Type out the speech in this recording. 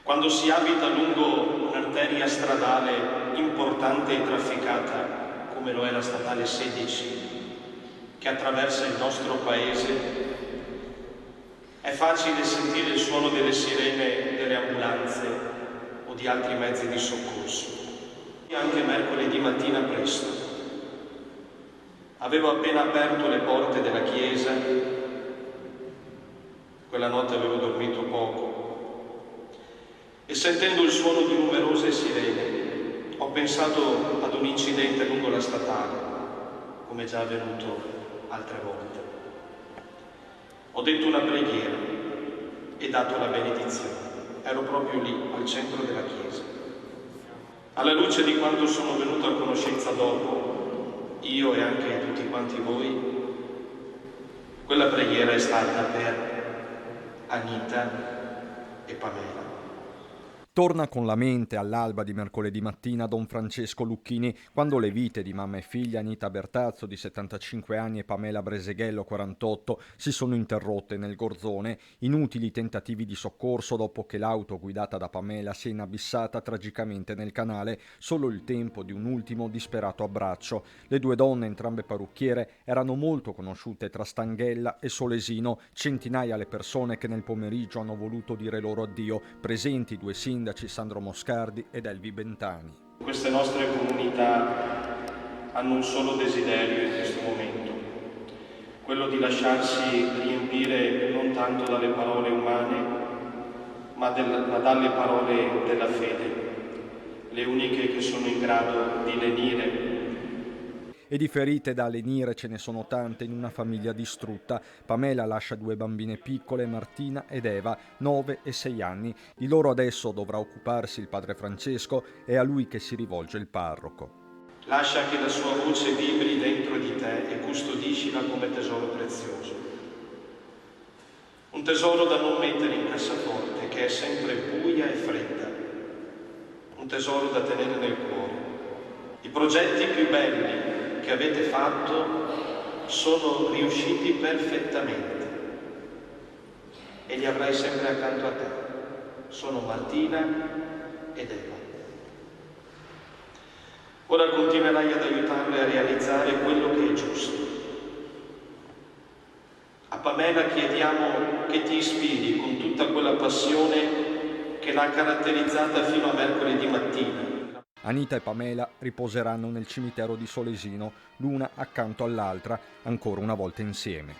Quando si abita lungo un'arteria stradale importante e trafficata, come lo è la statale 16, che attraversa il nostro paese, è facile sentire il suono delle sirene delle ambulanze o di altri mezzi di soccorso. Anche mercoledì mattina presto avevo appena aperto le porte della chiesa, quella notte avevo dormito poco, e sentendo il suono di numerose sirene ho pensato ad un incidente lungo la statale, come già avvenuto altre volte. Ho detto una preghiera e dato la benedizione. Ero proprio lì, al centro della chiesa. Alla luce di quanto sono venuto a conoscenza dopo, io e anche tutti quanti voi, quella preghiera è stata per Anita e Pamela. Torna con la mente all'alba di mercoledì mattina don Francesco Lucchini, quando le vite di mamma e figlia Anita Bertazzo di 75 anni e Pamela Breseghello 48 si sono interrotte nel Gorzone. Inutili tentativi di soccorso dopo che l'auto guidata da Pamela si è inabissata tragicamente nel canale, solo il tempo di un ultimo disperato abbraccio. Le due donne, entrambe parrucchiere, erano molto conosciute tra Stanghella e Solesino, centinaia le persone che nel pomeriggio hanno voluto dire loro addio, presenti due sindaci Sandro Moscardi ed Elvi Bentani. Queste nostre comunità hanno un solo desiderio in questo momento, quello di lasciarsi riempire non tanto dalle parole umane, ma dalle parole della fede, le uniche che sono in grado di lenire. E di ferite da lenire ce ne sono tante in una famiglia distrutta. Pamela lascia due bambine piccole, Martina ed Eva, 9 e 6 anni. Di loro adesso dovrà occuparsi il padre Francesco, è a lui che si rivolge il parroco. Lascia che la sua voce vibri dentro di te e custodiscila come tesoro prezioso. Un tesoro da non mettere in cassaforte, che è sempre buia e fredda. Un tesoro da tenere nel cuore. I progetti più belli che avete fatto sono riusciti perfettamente e li avrai sempre accanto a te. Sono Martina ed Eva. Ora continuerai ad aiutarle a realizzare quello che è giusto. A Pamela chiediamo che ti ispiri con tutta quella passione che l'ha caratterizzata fino a mercoledì mattina. Anita e Pamela riposeranno nel cimitero di Solesino, l'una accanto all'altra, ancora una volta insieme.